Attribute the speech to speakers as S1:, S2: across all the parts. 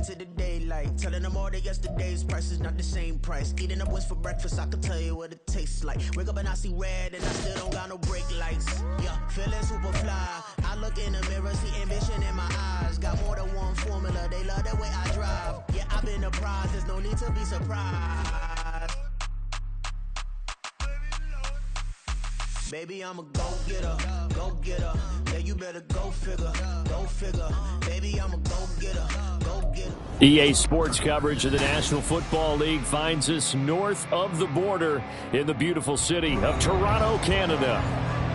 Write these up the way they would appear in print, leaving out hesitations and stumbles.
S1: into the daylight. Telling them all that yesterday's price is not the same price. Eating up what's for breakfast, I can tell you what it tastes like. Wake up and I see red and I still don't got no brake lights. Yeah, feeling super fly. I look in the mirror, see ambition in my eyes. Got more than one formula, they love the way I drive. Yeah, I've been a prize, there's no need to be surprised. Baby, I'm a go-getter, go-getter. Yeah, you better go figure, go figure. Baby, I'm a go-getter, go-getter.
S2: EA Sports coverage of the National Football League finds us north of the border in the beautiful city of Toronto, Canada.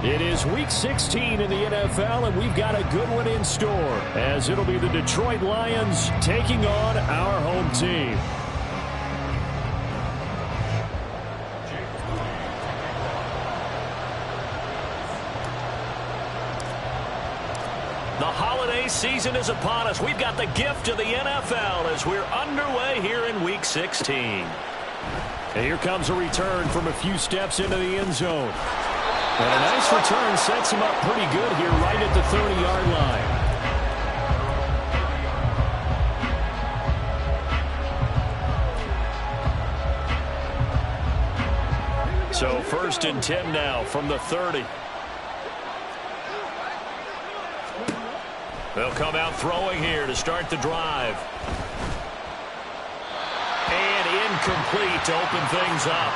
S2: It is Week 16 in the NFL, and we've got a good one in store, as it'll be the Detroit Lions taking on our home team. The holiday season is upon us. We've got the gift of the NFL as we're underway here in Week 16. And here comes a return from a few steps into the end zone. And a nice return sets him up pretty good here right at the 30-yard line. So 1st and 10 now from the 30. They'll come out throwing here to start the drive. And incomplete to open things up.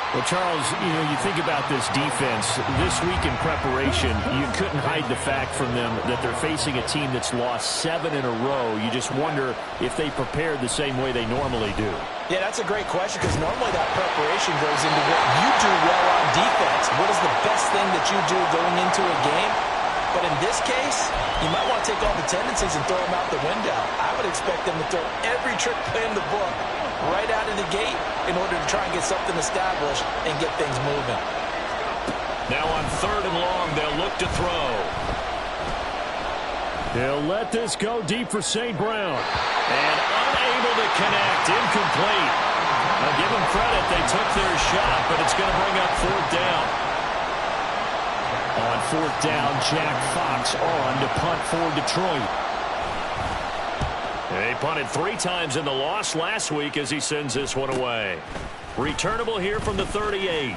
S3: Well, Charles, you think about this defense. This week in preparation, you couldn't hide the fact from them that they're facing a team that's lost 7 in a row. You just wonder if they prepared the same way they normally do.
S4: Yeah, that's a great question, because normally that preparation goes into what you do well on defense. What is the best thing that you do going into a game? But in this case, you might want to take all the tendencies and throw them out the window. I would expect them to throw every trick play in the book right out of the gate in order to try and get something established and get things moving.
S2: Now on 3rd and long, they'll look to throw.
S3: They'll let this go deep for St. Brown.
S2: And unable to connect, incomplete. Now give them credit, they took their shot, but it's going to bring up 4th down.
S3: On 4th down, Jack Fox on to punt for Detroit.
S2: They punted 3 times in the loss last week as he sends this one away. Returnable here from the 38.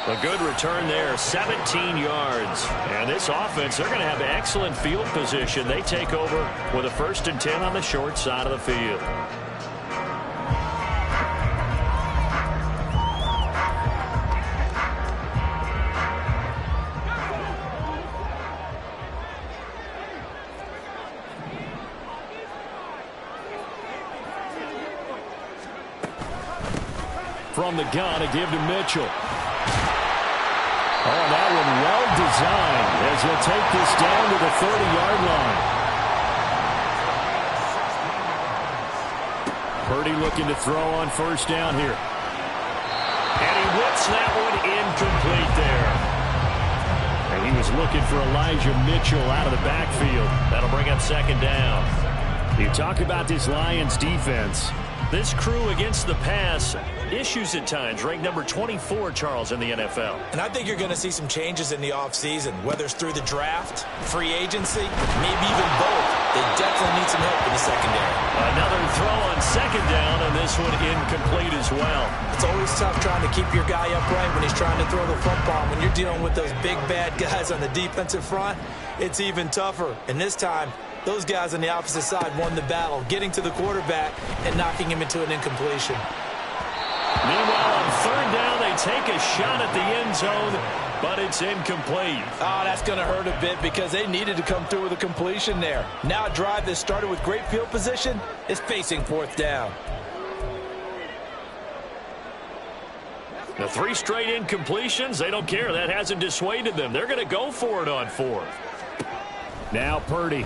S2: A good return there, 17 yards. And this offense, they're going to have excellent field position. They take over with a 1st and 10 on the short side of the field.
S3: From the gun, a give to Mitchell. Oh, that one well designed as he'll take this down to the 30-yard line. Purdy looking to throw on 1st down here.
S2: And he whips that one incomplete there.
S3: And he was looking for Elijah Mitchell out of the backfield.
S2: That'll bring up 2nd down.
S3: You talk about this Lions defense.
S2: This crew against the pass, issues at times, ranked number 24, Charles, in the NFL.
S4: And I think you're going to see some changes in the offseason, whether it's through the draft, free agency, maybe even both. They definitely need some help in the secondary.
S2: Another throw on 2nd down, and this one incomplete as well.
S4: It's always tough trying to keep your guy upright when he's trying to throw the football. When you're dealing with those big, bad guys on the defensive front, it's even tougher. And this time, those guys on the opposite side won the battle, getting to the quarterback and knocking him into an incompletion.
S2: Meanwhile, on 3rd down, they take a shot at the end zone, but it's incomplete.
S4: Oh, that's going to hurt a bit because they needed to come through with a completion there. Now a drive that started with great field position is facing 4th down.
S2: The 3 straight incompletions, they don't care. That hasn't dissuaded them. They're going to go for it on 4th.
S3: Now Purdy.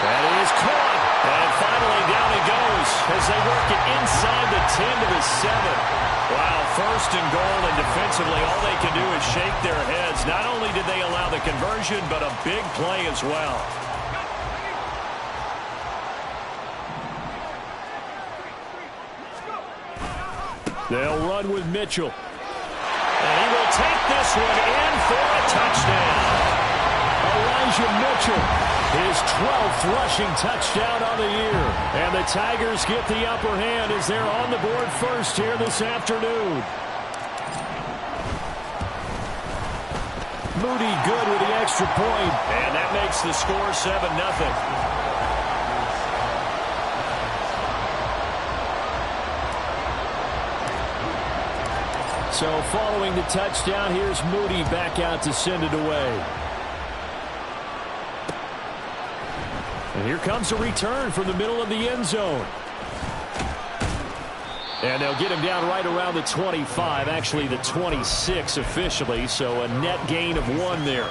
S3: That is caught.
S2: And finally down it goes as they work it inside the 10 to the 7. Wow, 1st and goal, and defensively all they can do is shake their heads. Not only did they allow the conversion, but a big play as well.
S3: They'll run with Mitchell. And he will take this one in for a touchdown. Elijah Mitchell, his 12th rushing touchdown on the year. And the Tigers get the upper hand as they're on the board first here this afternoon. Moody good with the extra point. And that makes the score 7-0. So following the touchdown, here's Moody back out to send it away. And here comes a return from the middle of the end zone. And they'll get him down right around the 25, actually the 26 officially, so a net gain of 1 there.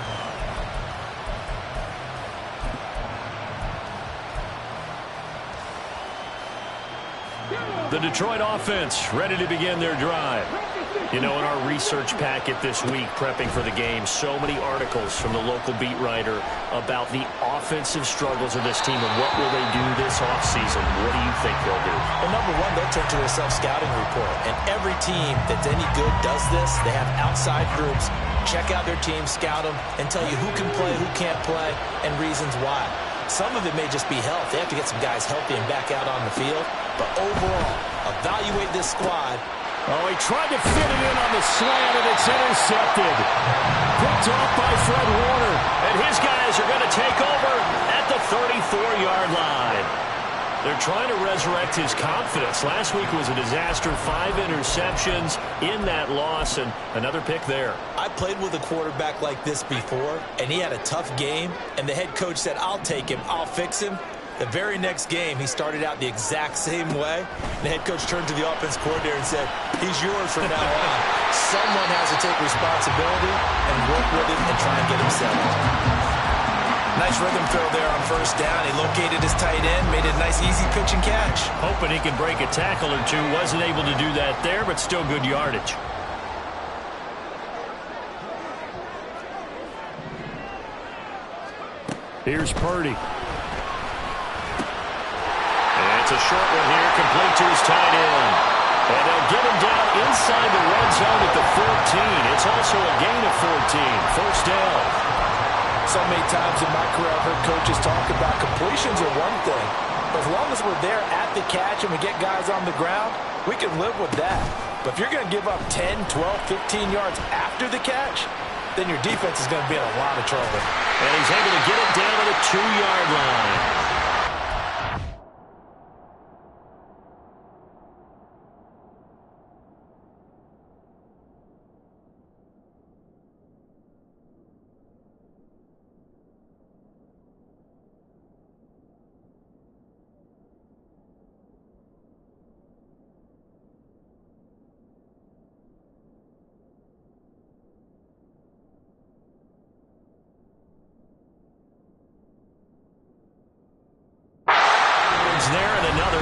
S3: The Detroit offense ready to begin their drive. You know, in our research packet this week, prepping for the game, so many articles from the local beat writer about the offensive struggles of this team and what will they do this offseason. What do you think they'll do?
S4: Well, number one, they'll turn to a self-scouting report. And every team that's any good does this. They have outside groups. Check out their team, scout them, and tell you who can play, who can't play, and reasons why. Some of it may just be health. They have to get some guys healthy and back out on the field. But overall, evaluate this squad.
S3: Oh, he tried to fit it in on the slant, and it's intercepted. Picked off by Fred Warner. And his guys are going to take over at the 34-yard line. They're trying to resurrect his confidence. Last week was a disaster. 5 interceptions in that loss, and another pick there.
S4: I played with a quarterback like this before, and he had a tough game, and the head coach said, I'll take him, I'll fix him. The very next game, he started out the exact same way. The head coach turned to the offense coordinator and said, he's yours from now on. Someone has to take responsibility and work with him and try and get him settled. Nice rhythm throw there on first down. He located his tight end, made it a nice, easy pitch and catch.
S3: Hoping he could break a tackle or two. Wasn't able to do that there, but still good yardage. Here's Purdy. It's a short one here, complete to his tight end. And they'll get him down inside the red zone at the 14. It's also a gain of 14. First down.
S4: So many times in my career I've heard coaches talk about completions are one thing. But as long as we're there at the catch and we get guys on the ground, we can live with that. But if you're going to give up 10, 12, 15 yards after the catch, then your defense is going to be in a lot of trouble.
S3: And he's able to get it down to the 2-yard line.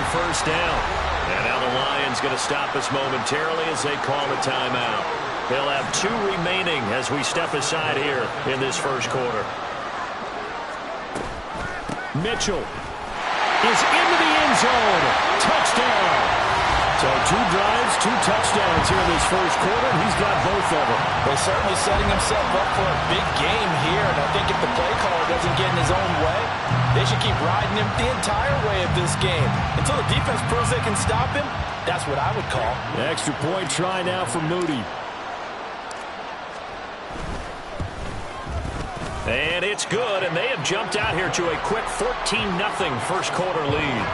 S3: First down. And now the Lions going to stop us momentarily as they call a timeout. They'll have 2 remaining as we step aside here in this first quarter. Mitchell is into the end zone. Touchdown. So 2 drives, 2 touchdowns here in this first quarter. He's got both of them.
S4: Well, certainly setting himself up for a big game here. And I think if the play caller doesn't get in his own way, they should keep riding him the entire way of this game. Until the defense proves they can stop him, that's what I would call.
S3: Extra point try now for Moody. And it's good, and they have jumped out here to a quick 14-0 first quarter lead.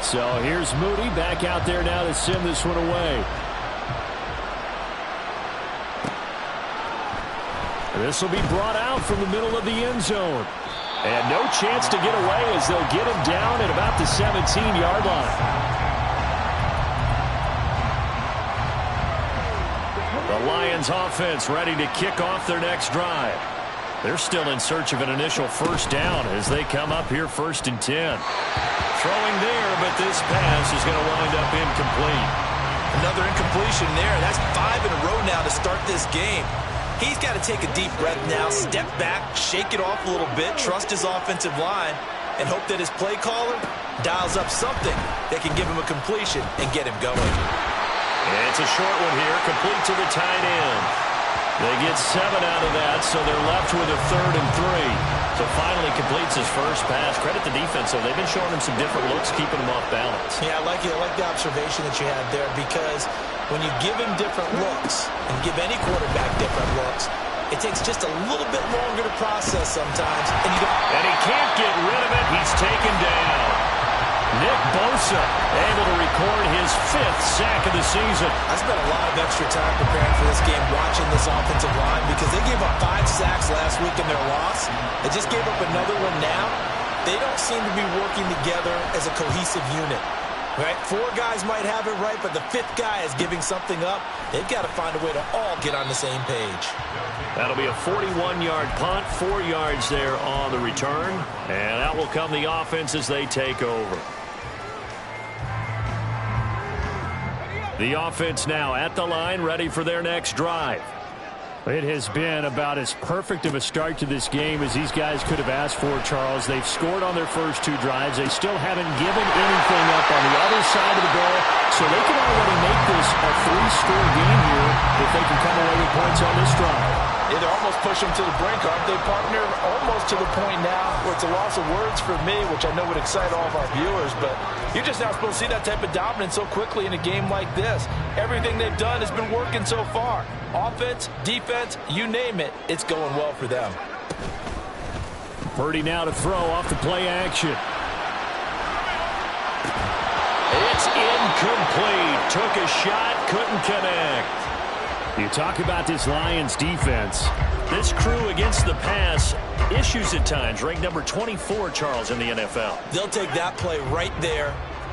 S3: So here's Moody back out there now to send this one away. This will be brought out from the middle of the end zone. And no chance to get away as they'll get him down at about the 17-yard line. The Lions offense ready to kick off their next drive. They're still in search of an initial first down as they come up here 1st and 10. Throwing there, but this pass is going to wind up incomplete.
S4: Another incompletion there. That's 5 in a row now to start this game. He's got to take a deep breath now, step back, shake it off a little bit, trust his offensive line, and hope that his play caller dials up something that can give him a completion and get him going.
S2: And it's a short one here, complete to the tight end. They get 7 out of that, so they're left with a 3rd and 3. So finally completes his first pass. Credit the defense, though. They've been showing him some different looks, keeping him off balance.
S4: Yeah, I like it. I like the observation that you had there, because when you give him different looks and give any quarterback different looks, it takes just a little bit longer to process sometimes.
S2: And he can't get rid of it. He's taken down. Nick Bosa able to record his 5th sack of the season.
S4: I spent a lot of extra time preparing for this game, watching this offensive line, because they gave up 5 sacks last week in their loss. They just gave up another one now. They don't seem to be working together as a cohesive unit. Right? 4 guys might have it right, but the 5th guy is giving something up. They've got to find a way to all get on the same page.
S2: That'll be a 41-yard punt, 4 yards there on the return. And out will come the offense as they take over. The offense now at the line, ready for their next drive. It has been about as perfect of a start to this game as these guys could have asked for, Charles. They've scored on their first 2 drives. They still haven't given anything up on the other side of the ball, so they can already make this a 3-score game here if they can come away with points on this drive.
S4: Yeah, they're almost pushing them to the brink, aren't they, partner? Almost to the point now where it's a loss of words for me, which I know would excite all of our viewers, but you're just not supposed to see that type of dominance so quickly in a game like this. Everything they've done has been working so far. Offense, defense, you name it, it's going well for them.
S2: Purdy now to throw off the play action. It's incomplete. Took a shot, couldn't connect. You talk about this Lions defense. This crew against the pass, issues at times. Ranked number 24, Charles, in the NFL.
S4: They'll take that play right there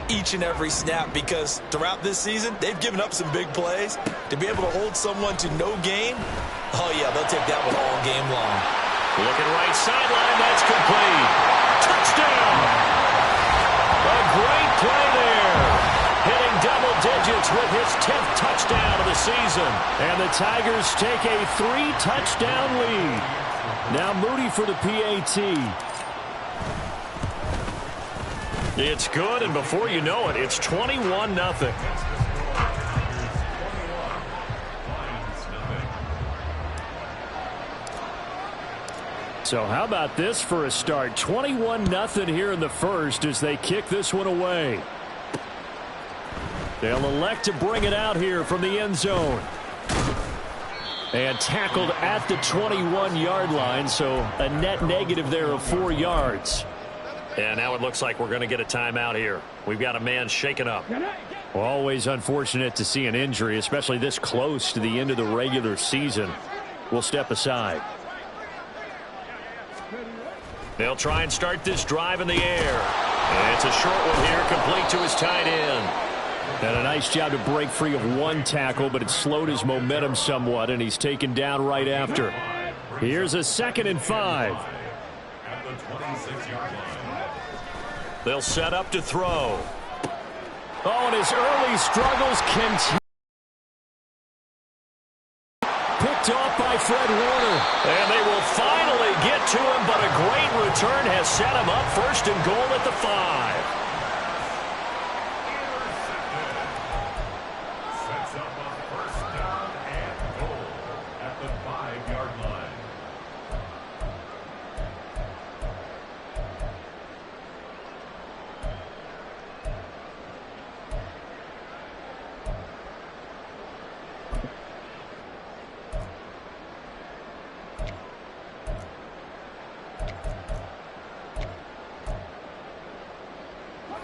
S4: each and every snap, because throughout this season, they've given up some big plays. To be able to hold someone to no gain, oh yeah, they'll take that one all game long.
S2: Looking right sideline, that's complete. Touchdown! A great play there. Hitting double digits with his 10th touchdown of the season. And the Tigers take a 3-touchdown lead. Now Moody for the PAT. It's good, and before you know it, it's 21-0. So how about this for a start? 21-0 here in the first as they kick this one away. They'll elect to bring it out here from the end zone. And tackled at the 21-yard line, so a net negative there of 4 yards. And now it looks like we're going to get a timeout here. We've got a man shaken up. Well, always unfortunate to see an injury, especially this close to the end of the regular season. We'll step aside. They'll try and start this drive in the air. And it's a short one here, complete to his tight end. And a nice job to break free of 1 tackle, but it slowed his momentum somewhat, and he's taken down right after. Here's a 2nd and 5.
S5: At the 26-yard line.
S2: They'll set up to throw. Oh, and his early struggles continue. Picked off by Fred Warner. And they will finally get to him, but a great return has set him up 1st and goal at the 5.
S5: Sets up a 1st down and goal at the 5-yard line.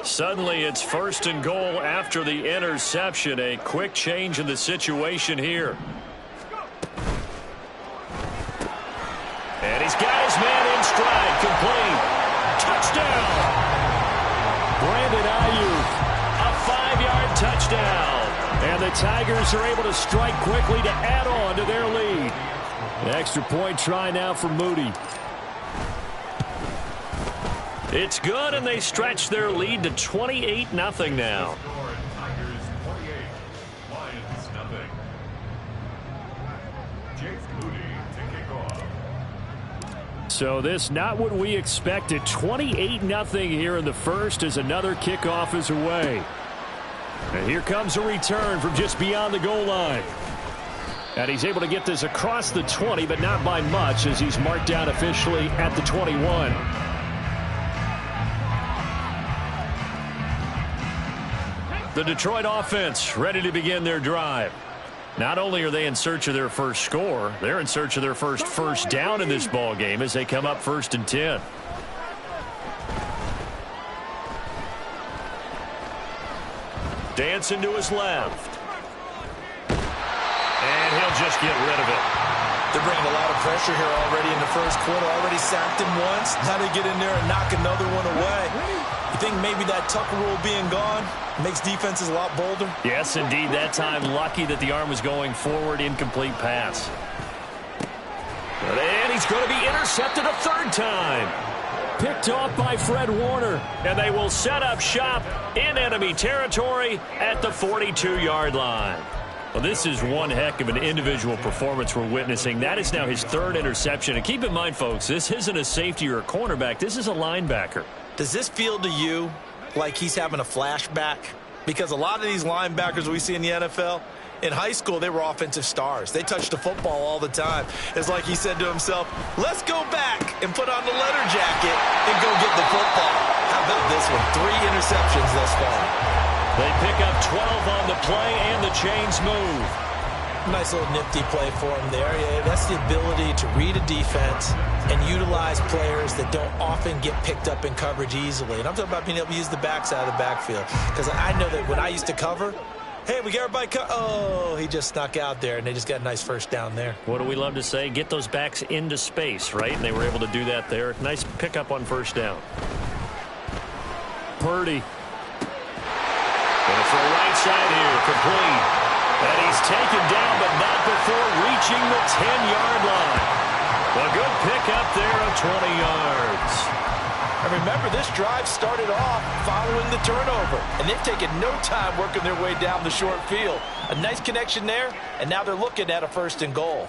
S2: Suddenly it's 1st and goal after the interception. A quick change in the situation here. And he's got his man in stride. Complete. Touchdown. Brandon Ayuk. A 5-yard touchdown. And the Tigers are able to strike quickly to add on to their lead. An extra point try now for Moody. It's good, and they stretch their lead to 28-0 now.
S5: Tigers 28, Lions 0. Jake Moody to kick off.
S2: So this not what we expected. 28-0 here in the first as another kickoff is away. And here comes a return from just beyond the goal line. And he's able to get this across the 20, but not by much as he's marked down officially at the 21. The Detroit offense ready to begin their drive. Not only are they in search of their first score, they're in search of their first down in this ball game as they come up 1st and 10. Dancing to his left. And he'll just get rid of it.
S4: They're bringing a lot of pressure here already in the first quarter. Already sacked him once. Now they get in there and knock another one away. You think maybe that Tucker rule being gone makes defenses a lot bolder?
S2: Yes, indeed. That time, lucky that the arm was going forward. Incomplete pass. And he's going to be intercepted a third time. Picked off by Fred Warner. And they will set up shop in enemy territory at the 42-yard line. Well, this is one heck of an individual performance we're witnessing. That is now his third interception. And keep in mind, folks, this isn't a safety or a cornerback. This is a linebacker.
S4: Does this feel to you like he's having a flashback? Because a lot of these linebackers we see in the NFL, in high school, they were offensive stars. They touched the football all the time. It's like he said to himself, let's go back and put on the leather jacket and go get the football. How about this one? 3 interceptions thus far.
S2: They pick up 12 on the play, and the chains move.
S4: Nice little nifty play for him there. Yeah, that's the ability to read a defense and utilize players that don't often get picked up in coverage easily. And I'm talking about being able to use the backside of the backfield. Because I know that when I used to cover, hey, we got everybody oh, he just snuck out there, and they just got a nice first down there.
S2: What do we love to say? Get those backs into space, right? And they were able to do that there. Nice pickup on first down. Purdy. For a right side here, complete. And he's taken down, but not before reaching the 10-yard line. A good pickup there of 20 yards.
S4: And remember, this drive started off following the turnover, and they've taken no time working their way down the short field. A nice connection there, and now they're looking at a 1st and goal.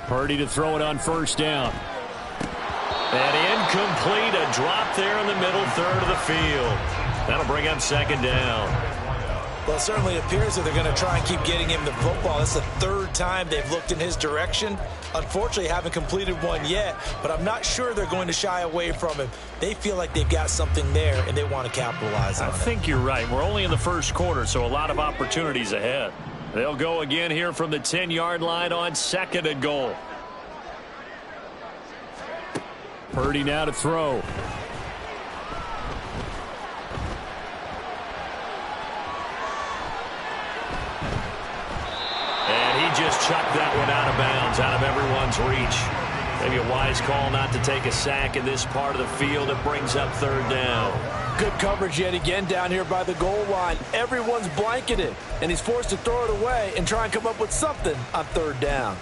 S2: Purdy to throw it on first down. And incomplete, a drop there in the middle third of the field. That'll bring up 2nd down.
S4: Well, it certainly appears that they're going to try and keep getting him the football. That's the 3rd time they've looked in his direction. Unfortunately, haven't completed one yet, but I'm not sure they're going to shy away from him. They feel like they've got something there, and they want to capitalize on it.
S2: I think you're right. We're only in the first quarter, so a lot of opportunities ahead. They'll go again here from the 10-yard line on 2nd and goal. Purdy now to throw. And he just chucked that one out of bounds, out of everyone's reach. Maybe a wise call not to take a sack in this part of the field. It brings up 3rd down.
S4: Good coverage yet again down here by the goal line. Everyone's blanketed, and he's forced to throw it away and try and come up with something on 3rd down.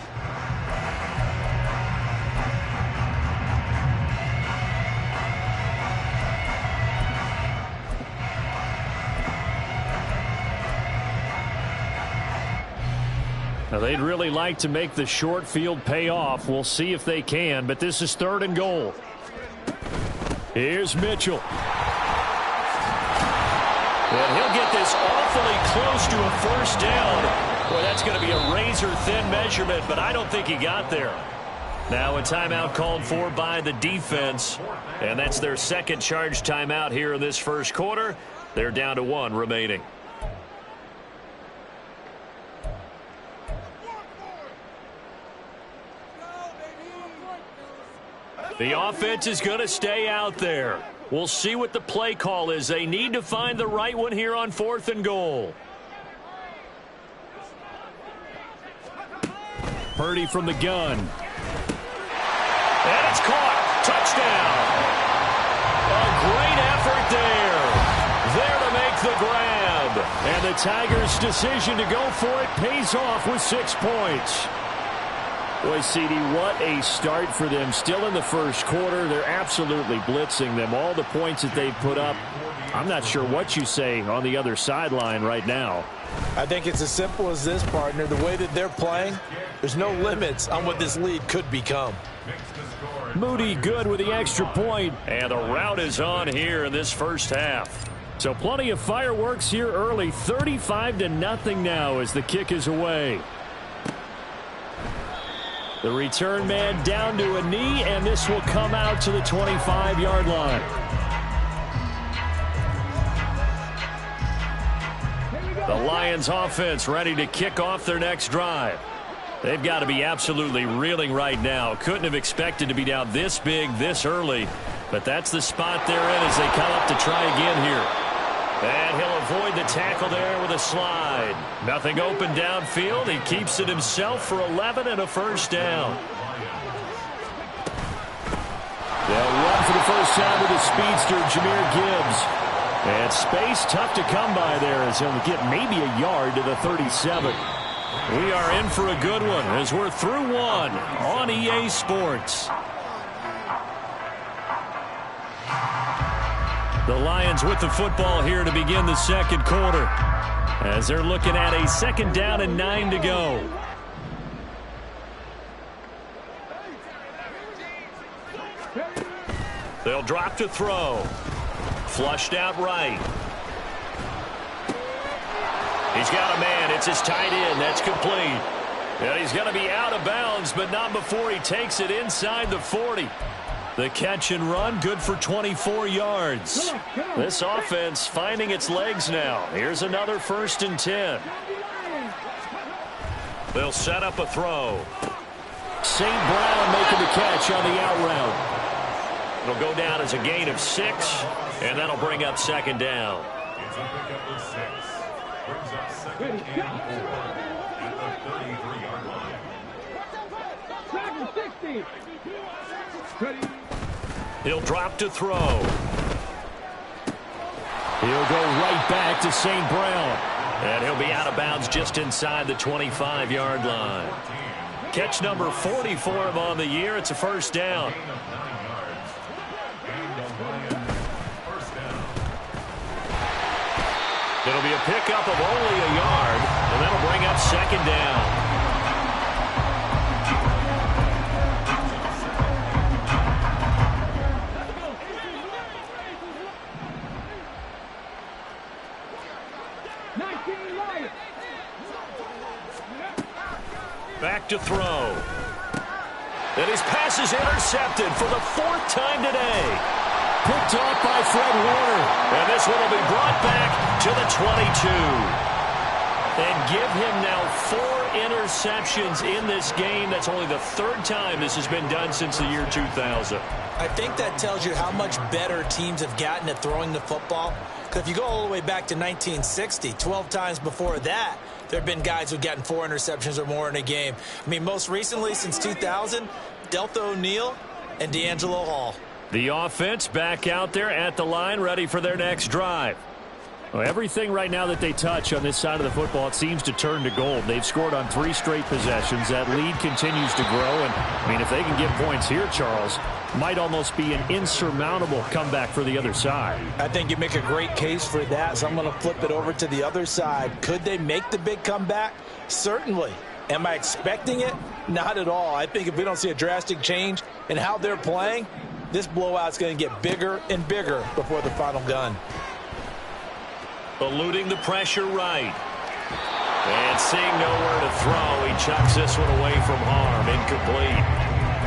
S2: Now, they'd really like to make the short field pay off. We'll see if they can, but this is 3rd and goal. Here's Mitchell. And he'll get this awfully close to a first down. Boy, that's going to be a razor-thin measurement, but I don't think he got there. Now a timeout called for by the defense, and that's their 2nd charge timeout here in this first quarter. They're down to 1 remaining. The offense is going to stay out there. We'll see what the play call is. They need to find the right one here on 4th and goal. Purdy from the gun. And it's caught. Touchdown. A great effort there. There to make the grab. And the Tigers' decision to go for it pays off with 6 points. Boy, CD, what a start for them. Still in the first quarter. They're absolutely blitzing them. All the points that they've put up, I'm not sure what you say on the other sideline right now.
S4: I think it's as simple as this, partner. The way that they're playing, there's no limits on what this lead could become.
S2: Moody good with the extra point. And the rout is on here in this first half. So plenty of fireworks here early. 35-0 now as the kick is away. The return man down to a knee, and this will come out to the 25-yard line. The Lions offense ready to kick off their next drive. They've got to be absolutely reeling right now. Couldn't have expected to be down this big this early, but that's the spot they're in as they come up to try again here. And he'll avoid the tackle there with a slide. Nothing open downfield. He keeps it himself for 11 and a first down. They'll run for the first time with the speedster, Jahmyr Gibbs. And space tough to come by there as he'll get maybe a yard to the 37. We are in for a good one as we're through one on EA Sports. The Lions with the football here to begin the second quarter as they're looking at a second down and 9 to go. They'll drop to throw. Flushed out right. He's got a man. It's his tight end. That's complete. And he's going to be out of bounds, but not before he takes it inside the 40. The catch and run, good for 24 yards. This offense finding its legs now. Here's another 1st and 10. They'll set up a throw. St. Brown making the catch on the out route. It'll go down as a gain of 6, and that'll bring up second down.
S5: It's a pickup of 6. Brings up second and 4 at the 33-yard line.
S6: 60.
S2: He'll drop to throw. He'll go right back to St. Brown. And he'll be out of bounds just inside the 25-yard line. Catch number 40 for him on the year. It's a first down. It'll be a pickup of only a yard, and that'll bring up second down. Back to throw. And his pass is intercepted for the 4th time today. Picked off by Fred Warner. And this one will be brought back to the 22. And give him now 4 interceptions in this game. That's only the 3rd time this has been done since the year 2000.
S4: I think that tells you how much better teams have gotten at throwing the football. Because if you go all the way back to 1960, 12 times before that, there have been guys who've gotten 4 interceptions or more in a game. I mean, most recently, since 2000, Delta O'Neal and D'Angelo Hall.
S2: The offense back out there at the line, ready for their next drive. Well, everything right now that they touch on this side of the football, it seems to turn to gold. They've scored on 3 straight possessions. That lead continues to grow. And, I mean, if they can get points here, Charles, might almost be an insurmountable comeback for the other side.
S4: I think you make a great case for that, so I'm going to flip it over to the other side. Could they make the big comeback? Certainly. Am I expecting it? Not at all. I think if we don't see a drastic change in how they're playing, this blowout's going to get bigger and bigger before the final gun.
S2: Eluding the pressure right. And seeing nowhere to throw, he chucks this one away from harm. Incomplete.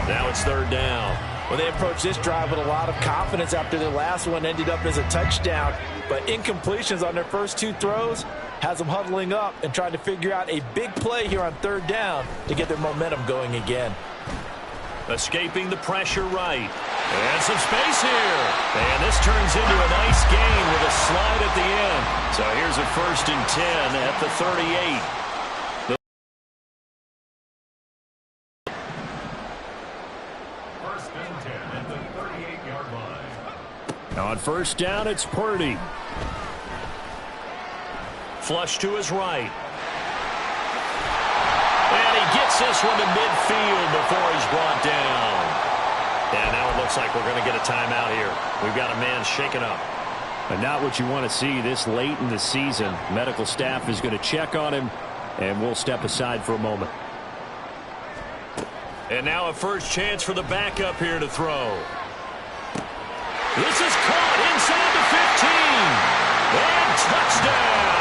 S2: Now it's 3rd down.
S4: Well, they approached this drive with a lot of confidence after the last one ended up as a touchdown. But incompletions on their first 2 throws has them huddling up and trying to figure out a big play here on 3rd down to get their momentum going again.
S2: Escaping the pressure right. And some space here. And this turns into a nice gain with a slide at the end. So here's a 1st and 10 at the 38.
S5: First and 10 at the 38-yard line.
S2: On 1st down, it's Purdy. Flush to his right.
S3: And he gets this one to midfield before he's brought down. And now it looks like we're going to get a timeout here. We've got a man shaken up.
S2: And not what you want to see this late in the season. Medical staff is going to check on him, and we'll step aside for a moment.
S3: And now a first chance for the backup here to throw. This is caught inside the 15. And touchdown.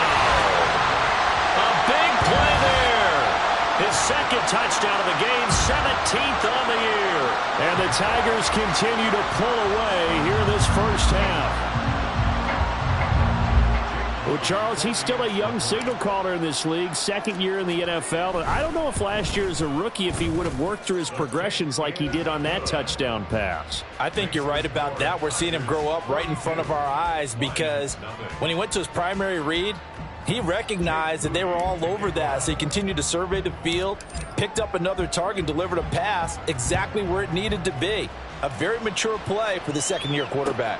S3: A big play there. His second touchdown of the game, 17th on the year.
S2: And the Tigers continue to pull away here in this first half. Well, Charles, he's still a young signal caller in this league, second year in the NFL. And I don't know if last year as a rookie, if he would have worked through his progressions like he did on that touchdown pass.
S4: I think you're right about that. We're seeing him grow up right in front of our eyes because when he went to his primary read, he recognized that they were all over that. So he continued to survey the field, picked up another target, delivered a pass exactly where it needed to be. A very mature play for the second-year quarterback.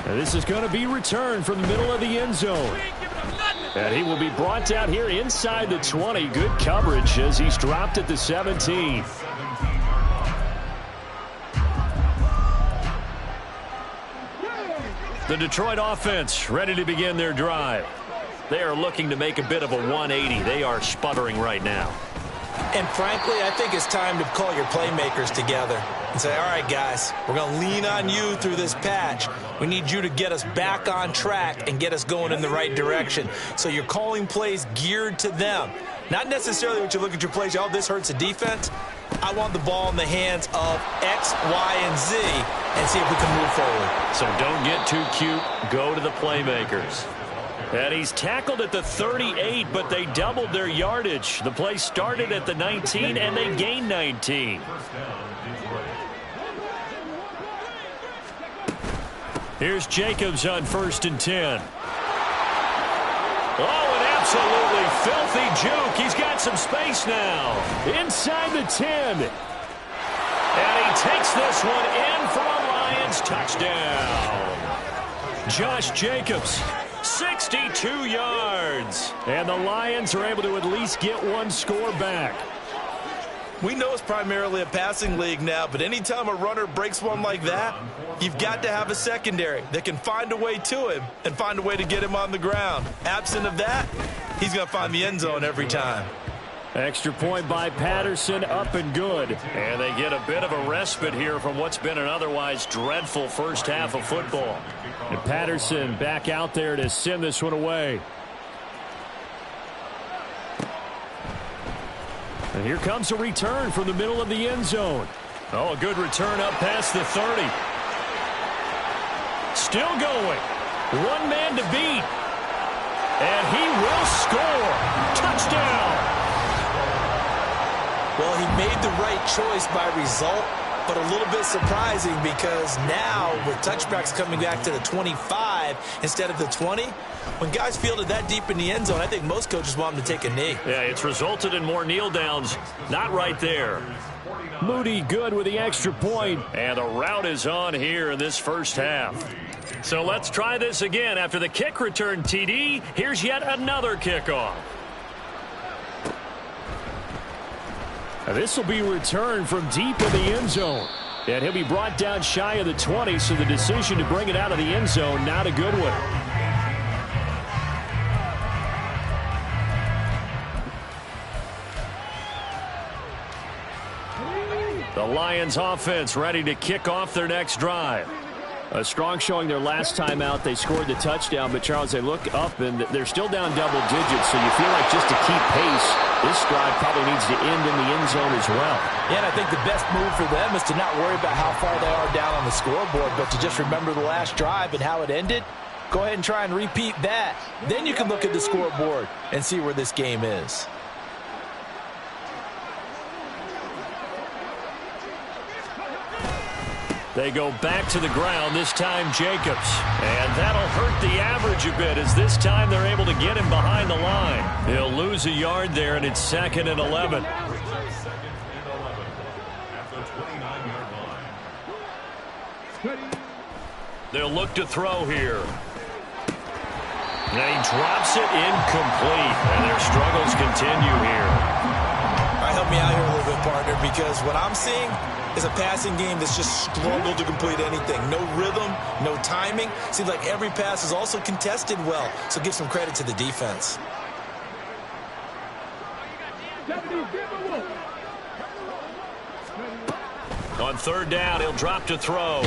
S2: And this is going to be returned from the middle of the end zone. And he will be brought down here inside the 20. Good coverage as he's dropped at the 17.
S3: The Detroit offense ready to begin their drive. They are looking to make a bit of a 180. They are sputtering right now.
S4: And frankly, I think it's time to call your playmakers together and say, all right, guys, we're going to lean on you through this patch. We need you to get us back on track and get us going in the right direction. So you're calling plays geared to them. Not necessarily what you look at your plays, oh, this hurts the defense. I want the ball in the hands of X, Y, and Z and see if we can move forward.
S3: So don't get too cute. Go to the playmakers. And he's tackled at the 38, but they doubled their yardage. The play started at the 19, and they gained 19. Here's Jacobs on 1st and 10. Oh, an absolutely filthy juke. He's got some space now.
S2: Inside the 10.
S3: And he takes this one in for a Lions touchdown. Josh Jacobs, 62 yards.
S2: And the Lions are able to at least get one score back.
S4: We know it's primarily a passing league now, but anytime a runner breaks one like that, you've got to have a secondary that can find a way to him and find a way to get him on the ground. Absent of that, he's going to find the end zone every time.
S2: Extra point by Patterson, up and good.
S3: And they get a bit of a respite here from what's been an otherwise dreadful first half of football.
S2: And Patterson back out there to send this one away. And here comes a return from the middle of the end zone.
S3: Oh, a good return up past the 30. Still going. One man to beat. And he will score. Touchdown.
S4: Well, he made the right choice by result, but a little bit surprising because now with touchbacks coming back to the 25 instead of the 20, when guys fielded that deep in the end zone, I think most coaches want them to take a knee.
S3: Yeah, it's resulted in more kneel downs. Not right there.
S2: Moody good with the extra point.
S3: And the route is on here in this first half. So let's try this again. After the kick return TD, here's yet another kickoff.
S2: This will be returned from deep in the end zone. And he'll be brought down shy of the 20, so the decision to bring it out of the end zone, not a good one.
S3: The Lions offense ready to kick off their next drive.
S2: A strong showing their last time out. They scored the touchdown, but Charles, they look up and they're still down double digits, so you feel like just to keep pace, this drive probably needs to end in the end zone as well.
S4: Yeah, and I think the best move for them is to not worry about how far they are down on the scoreboard, but to just remember the last drive and how it ended. Go ahead and try and repeat that. Then you can look at the scoreboard and see where this game is.
S3: They go back to the ground, this time Jacobs. And that'll hurt the average a bit as this time they're able to get him behind the line. He'll lose a yard there, and it's 2nd and 11. They'll look to throw here.
S2: And he drops it incomplete. And their struggles continue here.
S4: All right, help me out here a little bit, partner, because what I'm seeing is a passing game that's just struggled to complete anything. No rhythm, no timing. Seems like every pass is also contested well, so give some credit to the defense.
S2: On third down, he'll drop to throw.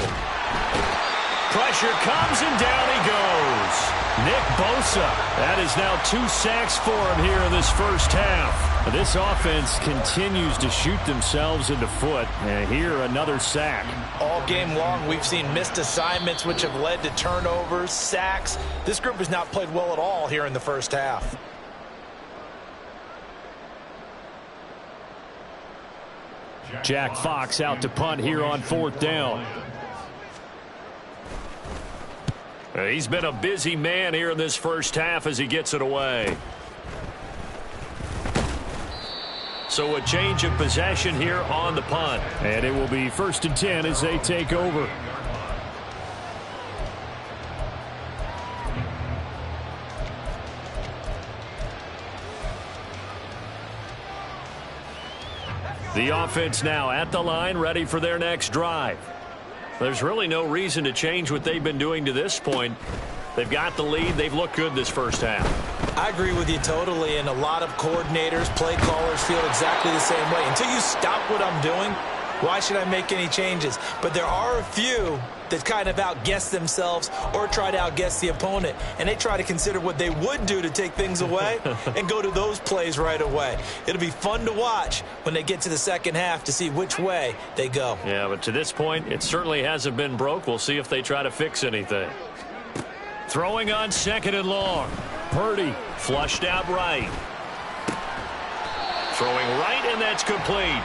S2: Pressure comes, and down he goes. Nick Bosa. That is now 2 sacks for him here in this first half. This offense continues to shoot themselves in the foot. And here, another sack.
S4: All game long, we've seen missed assignments, which have led to turnovers, sacks. This group has not played well at all here in the first half.
S2: Jack Fox out to punt here on fourth down. He's been a busy man here in this first half as he gets it away. So a change of possession here on the punt. And it will be 1st and 10 as they take over. The offense now at the line, ready for their next drive. There's really no reason to change what they've been doing to this point. They've got the lead. They've looked good this first half.
S4: I agree with you totally, and a lot of coordinators, play callers feel exactly the same way. Until you stop what I'm doing, why should I make any changes? But there are a few that kind of outguess themselves or try to outguess the opponent, and they try to consider what they would do to take things away and go to those plays right away. It'll be fun to watch when they get to the second half to see which way they go.
S2: Yeah, but to this point, it certainly hasn't been broke. We'll see if they try to fix anything. Throwing on 2nd and long. Purdy flushed out right. Throwing right, and that's complete.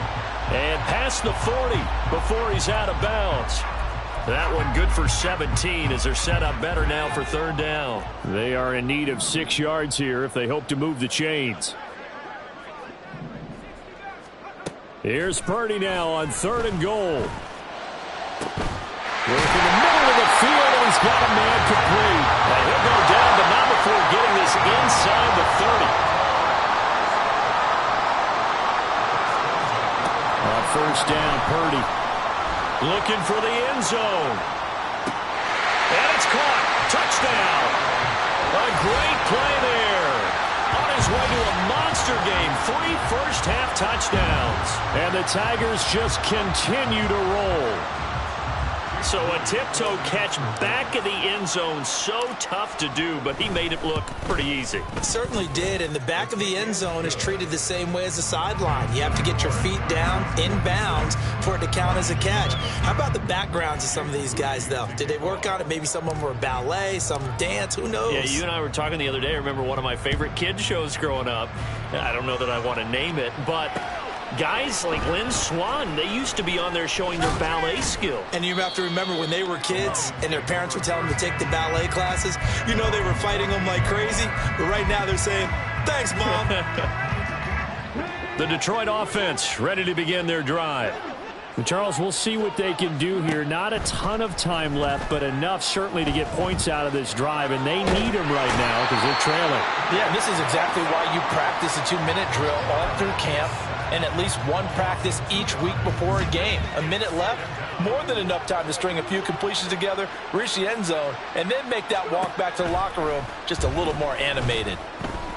S2: And past the 40 before he's out of bounds. That one good for 17 as they're set up better now for third down. They are in need of 6 yards here if they hope to move the chains. Here's Purdy now on 3rd and goal. Working the middle of the field, and he's got a man complete. And he'll go down, but not before getting this inside the 30. On 1st down, Purdy looking for the end zone. And it's caught. Touchdown. A great play there. On his way to a monster game. 3 first-half touchdowns. And the Tigers just continue to roll. So a tiptoe catch back in the end zone, so tough to do, but he made it look pretty easy.
S4: It certainly did, and the back of the end zone is treated the same way as the sideline. You have to get your feet down, inbounds, for it to count as a catch. How about the backgrounds of some of these guys, though? Did they work on it? Maybe some of them were ballet, some dance, who knows?
S2: Yeah, you and I were talking the other day. I remember one of my favorite kids shows growing up. I don't know that I want to name it, but guys like Lynn Swann, they used to be on there showing their ballet skill.
S4: And you have to remember when they were kids and their parents would tell them to take the ballet classes, you know they were fighting them like crazy. But right now they're saying, thanks, Mom.
S2: The Detroit offense ready to begin their drive. Charles, we'll see what they can do here. Not a ton of time left, but enough certainly to get points out of this drive, and they need them right now because they're trailing.
S4: Yeah, this is exactly why you practice a 2-minute drill all through camp and at least one practice each week before a game. A minute left, more than enough time to string a few completions together, reach the end zone, and then make that walk back to the locker room just a little more animated.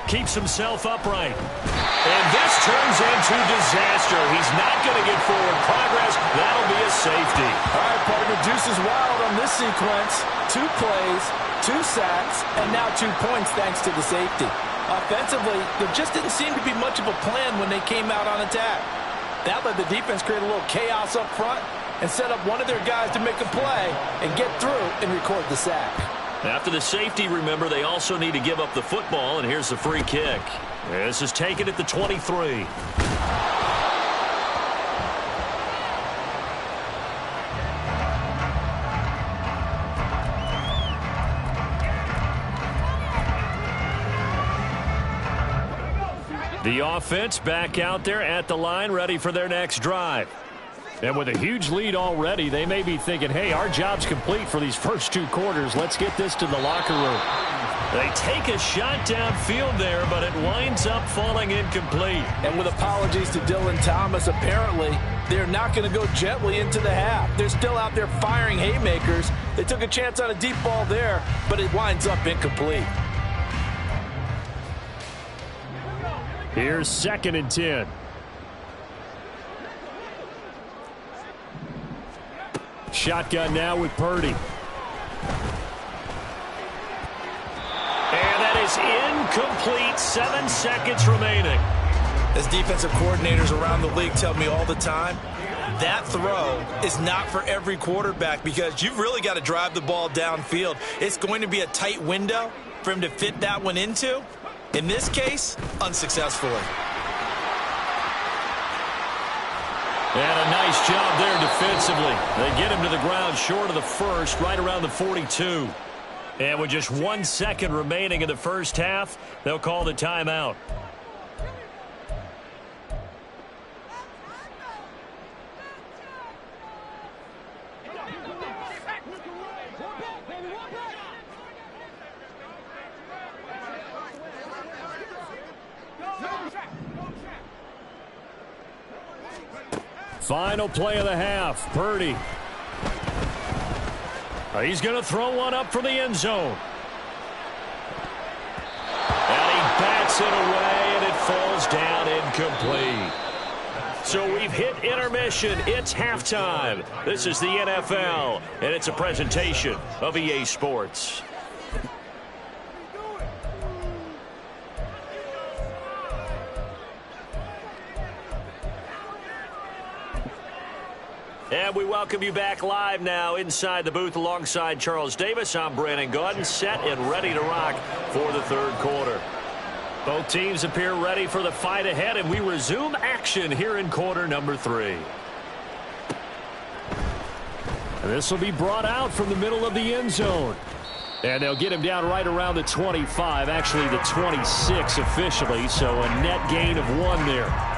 S2: Keeps himself upright. And this turns into disaster. He's not going to get forward progress. That'll be a safety.
S4: All right, partner, deuce is wild on this sequence. 2 plays, 2 sacks, and now 2 points thanks to the safety. Offensively, there just didn't seem to be much of a plan when they came out on attack. That let the defense create a little chaos up front and set up one of their guys to make a play and get through and record the sack.
S2: After the safety, remember, they also need to give up the football, and here's the free kick. This is taken at the 23. The offense back out there at the line, ready for their next drive. And with a huge lead already, they may be thinking, hey, our job's complete for these first 2 quarters. Let's get this to the locker room.
S3: They take a shot downfield there, but it winds up falling incomplete.
S4: And with apologies to Dylan Thomas, apparently they're not going to go gently into the half. They're still out there firing haymakers. They took a chance on a deep ball there, but it winds up incomplete.
S2: Here's 2nd and 10. Shotgun now with Purdy.
S3: And that is incomplete. 7 seconds remaining.
S4: As defensive coordinators around the league tell me all the time, that throw is not for every quarterback because you've really got to drive the ball downfield. It's going to be a tight window for him to fit that one into. In this case, unsuccessfully.
S3: And a nice job there defensively. They get him to the ground short of the first, right around the 42. And with just 1 second remaining in the first half, they'll call the timeout.
S2: Final play of the half. Purdy. He's going to throw one up for the end zone.
S3: And he bats it away, and it falls down incomplete. So we've hit intermission. It's halftime. This is the NFL, and it's a presentation of EA Sports. And we welcome you back live now inside the booth alongside Charles Davis. I'm Brandon Gaudin, set and ready to rock for the 3rd quarter. Both teams appear ready for the fight ahead, and we resume action here in quarter number 3.
S2: And this will be brought out from the middle of the end zone. And they'll get him down right around the 25, actually the 26 officially, so a net gain of 1 there.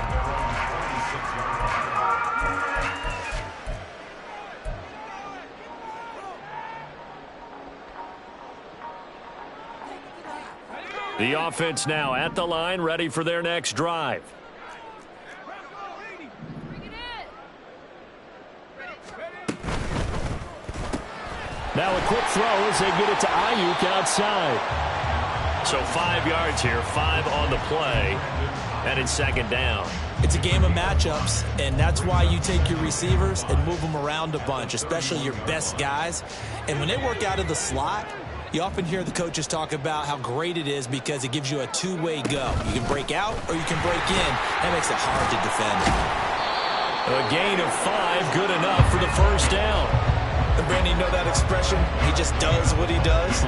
S2: The offense now at the line, ready for their next drive. Now a quick throw as they get it to Ayuk outside.
S3: So 5 yards here, 5 on the play, and it's 2nd down.
S4: It's a game of matchups, and that's why you take your receivers and move them around a bunch, especially your best guys. And when they work out of the slot, you often hear the coaches talk about how great it is because it gives you a 2-way go. You can break out or you can break in. That makes it hard to defend.
S3: A gain of 5, good enough for the 1st down.
S4: And Brandon, you know that expression? He just does what he does.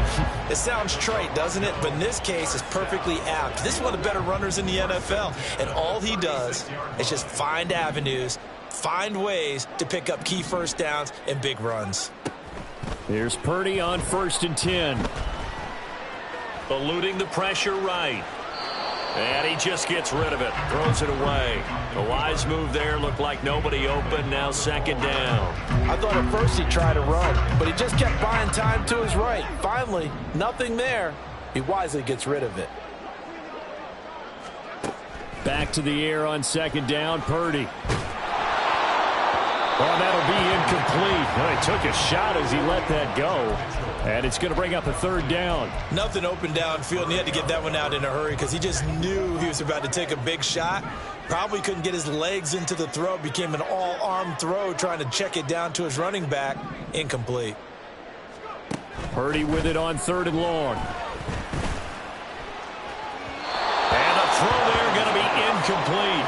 S4: It sounds trite, doesn't it? But in this case, it's perfectly apt. This is one of the better runners in the NFL. And all he does is just find avenues, find ways to pick up key 1st downs and big runs.
S2: Here's Purdy on 1st and 10.
S3: Eluding the pressure right. And he just gets rid of it. Throws it away. A wise move there. Looked like nobody open. Now 2nd down.
S4: I thought at first he tried to run, but he just kept buying time to his right. Finally, nothing there. He wisely gets rid of it.
S2: Back to the air on 2nd down. Purdy. Well, that'll be incomplete. Well, he took a shot as he let that go. And it's going to bring up a 3rd down.
S4: Nothing open downfield, and he had to get that one out in a hurry because he just knew he was about to take a big shot. Probably couldn't get his legs into the throw. Became an all-arm throw trying to check it down to his running back. Incomplete.
S2: Purdy with it on 3rd and long.
S3: And a throw there going to be incomplete.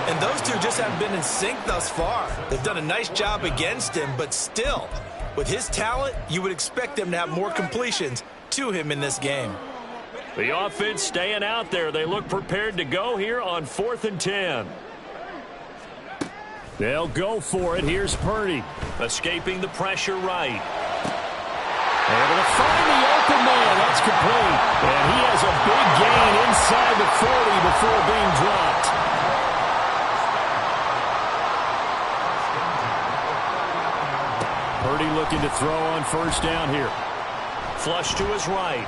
S4: And those two just haven't been in sync thus far. They've done a nice job against him, but still, with his talent, you would expect them to have more completions to him in this game.
S3: The offense staying out there. They look prepared to go here on 4th and 10.
S2: They'll go for it. Here's Purdy.
S3: Escaping the pressure right.
S2: Able to find the open man. That's complete. And he has a big gain inside the 40 before being dropped. looking to throw on first down here.
S3: Flush to his right.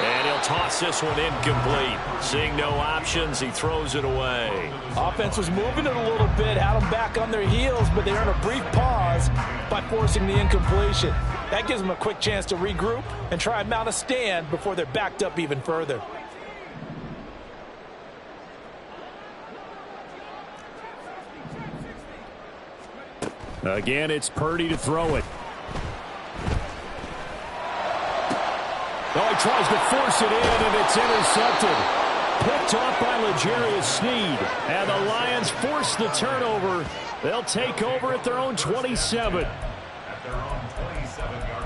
S3: And he'll toss this one incomplete. Seeing no options, he throws it away.
S4: Offense was moving it a little bit, had them back on their heels, but they earned a brief pause by forcing the incompletion. That gives them a quick chance to regroup and try and mount a stand before they're backed up even further.
S2: Again, it's Purdy to throw it. Oh, he tries to force it in, and it's intercepted. Picked off by L'Jarius Sneed. And the Lions force the turnover. They'll take over at their own 27.
S5: At their own 27-yard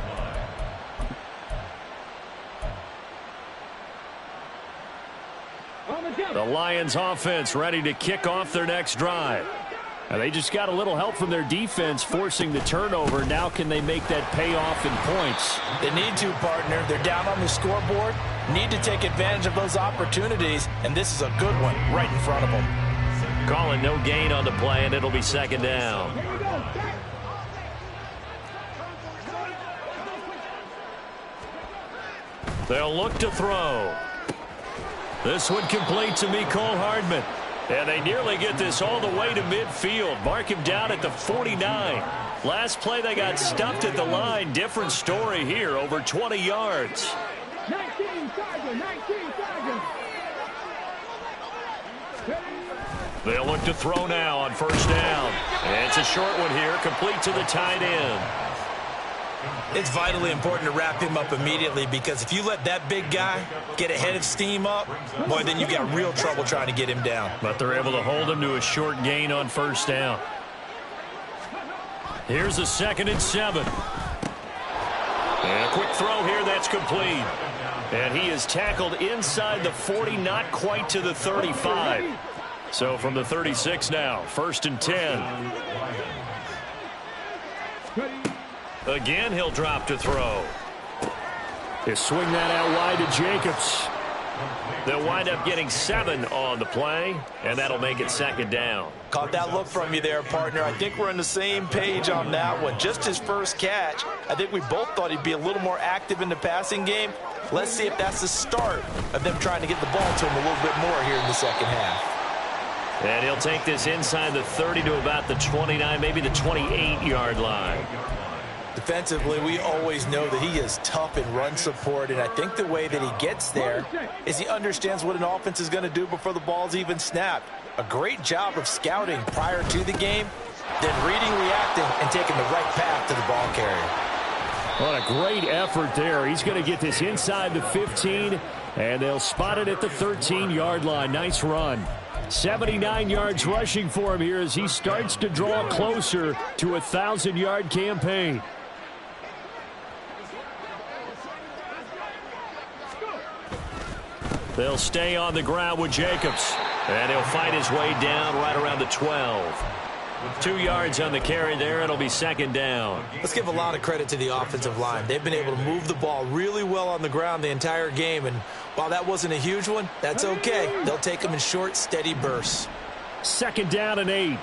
S5: line.
S2: The Lions offense ready to kick off their next drive. And they just got a little help from their defense forcing the turnover. Now can they make that pay off in points?
S4: They need to, partner. They're down on the scoreboard. Need to take advantage of those opportunities, and this is a good one right in front of them.
S3: Calling no gain on the play, and it'll be second down. They'll look to throw. This one complete to Mecole Hardman. And they nearly get this all the way to midfield. Mark him down at the 49. Last play they got stuffed at the line. Different story here, over 20 yards.
S6: 19 Sergeant.
S3: They'll look to throw now on first down. And it's a short one here, complete to the tight end.
S4: It's vitally important to wrap him up immediately, because if you let that big guy get a head of steam up, boy, then you've got real trouble trying to get him down.
S3: But they're able to hold him to a short gain on first down. Here's a 2nd and 7. And a quick throw here, that's complete. And he is tackled inside the 40, not quite to the 35. So from the 36 now, 1st and 10. Again, he'll drop to throw.
S2: They swing that out wide to Jacobs.
S3: They'll wind up getting 7 on the play, and that'll make it second down.
S4: Caught that look from you there, partner. I think we're on the same page on that one. Just his first catch. I think we both thought he'd be a little more active in the passing game. Let's see if that's the start of them trying to get the ball to him a little bit more here in the second half.
S3: And he'll take this inside the 30 to about the 29, maybe the 28-yard line.
S4: Defensively, we always know that he is tough in run support, and I think the way that he gets there is he understands what an offense is going to do before the ball's even snapped. A great job of scouting prior to the game, then reading, reacting, and taking the right path to the ball carrier.
S2: What a great effort there. He's going to get this inside the 15, and they'll spot it at the 13-yard line. Nice run. 79 yards rushing for him here as he starts to draw closer to a 1,000-yard campaign.
S3: They'll stay on the ground with Jacobs. And he'll fight his way down right around the 12. 2 yards on the carry there. It'll be second down.
S4: Let's give a lot of credit to the offensive line. They've been able to move the ball really well on the ground the entire game. And while that wasn't a huge one, that's okay. They'll take them in short, steady bursts.
S2: 2nd down and 8.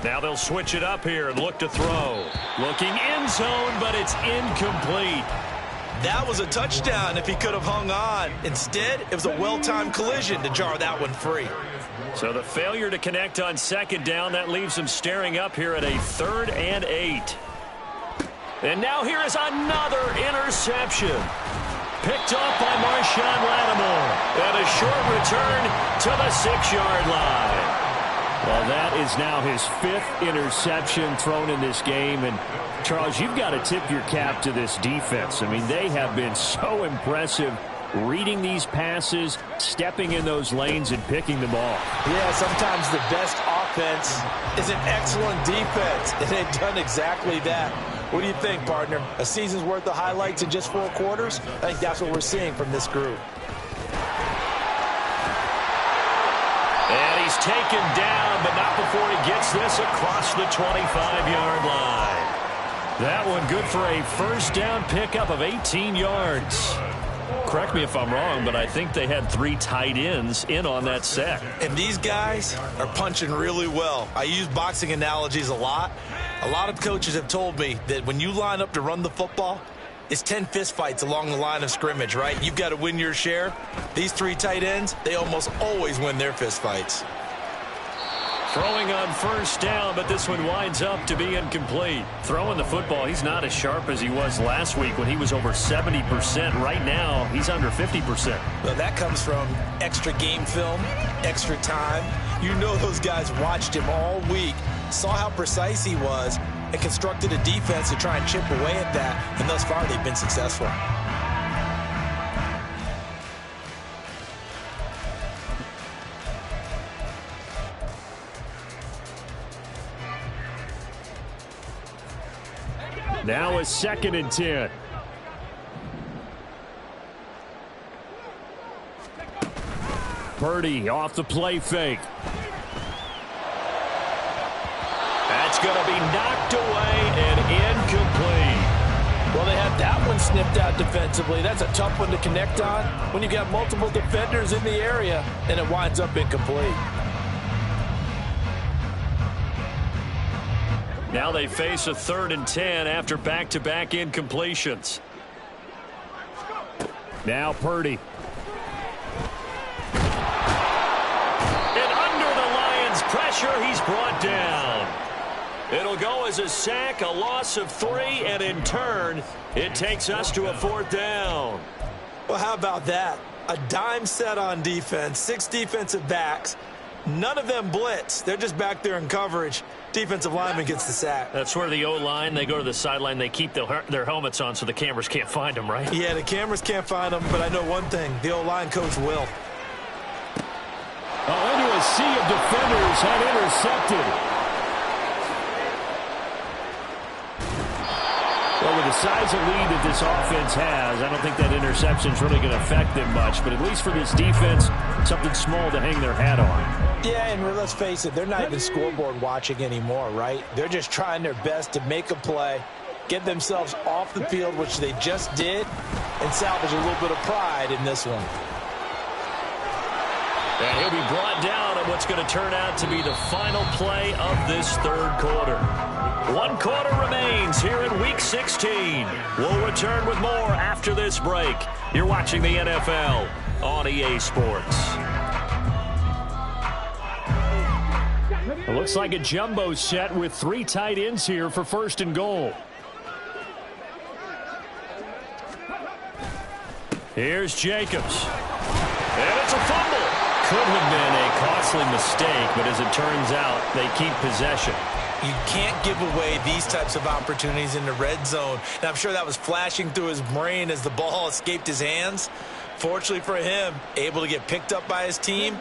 S3: Now they'll switch it up here and look to throw. Looking end zone, but it's incomplete.
S4: That was a touchdown if he could have hung on. Instead, it was a well-timed collision to jar that one free.
S3: So the failure to connect on second down, that leaves him staring up here at a 3rd and 8. And now here is another interception. Picked off by Marshawn Lattimore. And a short return to the 6-yard line.
S2: Well, that is now his 5th interception thrown in this game. And, Charles, you've got to tip your cap to this defense. I mean, they have been so impressive reading these passes, stepping in those lanes, and picking them off.
S4: Yeah, sometimes the best offense is an excellent defense, and they've done exactly that. What do you think, partner? A season's worth of highlights in just 4 quarters? I think that's what we're seeing from this group.
S3: And
S2: he's taken down, but not before he gets this across the 25-yard line. That one good for a first down pickup of 18 yards. Correct me if I'm wrong, but I think they had 3 tight ends in on that sack.
S4: And these guys are punching really well. I use boxing analogies a lot. A lot of coaches have told me that when you line up to run the football, it's 10 fist fights along the line of scrimmage, right? You've got to win your share. These 3 tight ends, they almost always win their fist fights.
S2: Throwing on first down, but this one winds up to be incomplete. Throwing the football, he's not as sharp as he was last week when he was over 70%. Right now, he's under 50%.
S4: Well, that comes from extra game film, extra time. You know those guys watched him all week, saw how precise he was, and constructed a defense to try and chip away at that, and thus far they've been successful.
S2: Now a 2nd and 10. Purdy off the play fake. That's going to be knocked away and incomplete.
S4: Well, they had that one snipped out defensively. That's a tough one to connect on when you've got multiple defenders in the area, and it winds up incomplete.
S2: Now they face a 3rd and 10 after back-to-back incompletions. Now Purdy. And under the Lions' pressure, he's brought down. It'll go as a sack, a loss of 3, and in turn, it takes us to a 4th down.
S4: Well, how about that? A dime set on defense, 6 defensive backs. None of them blitz. They're just back there in coverage. Defensive lineman gets the sack.
S2: That's where the O-line, they go to the sideline, they keep their helmets on so the cameras can't find them, right?
S4: Yeah, the cameras can't find them, but I know one thing. The O-line coach will.
S2: Into a sea of defenders had intercepted. Well, with the size of lead that this offense has, I don't think that interception is really going to affect them much. But at least for this defense, something small to hang their hat on.
S4: Yeah, and let's face it, they're not even scoreboard watching anymore, right? They're just trying their best to make a play, get themselves off the field, which they just did, and salvage a little bit of pride in this one.
S2: And he'll be brought down on what's going to turn out to be the final play of this 3rd quarter. 1 quarter remains here in Week 16. We'll return with more after this break. You're watching the NFL on EA Sports. It looks like a jumbo set with 3 tight ends here for 1st and goal. Here's Jacobs. And it's a fumble. Could have been a costly mistake, but as it turns out, they keep possession.
S4: You can't give away these types of opportunities in the red zone. And I'm sure that was flashing through his brain as the ball escaped his hands. Fortunately for him, able to get picked up by his team,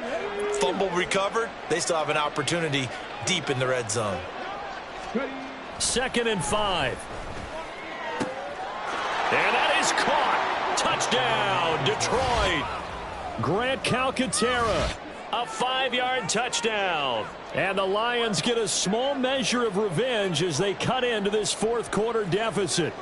S4: fumble recovered. They still have an opportunity deep in the red zone.
S2: 2nd and 5. And that is caught. Touchdown, Detroit. Grant Calcaterra, a 5-yard touchdown. And the Lions get a small measure of revenge as they cut into this 4th quarter deficit.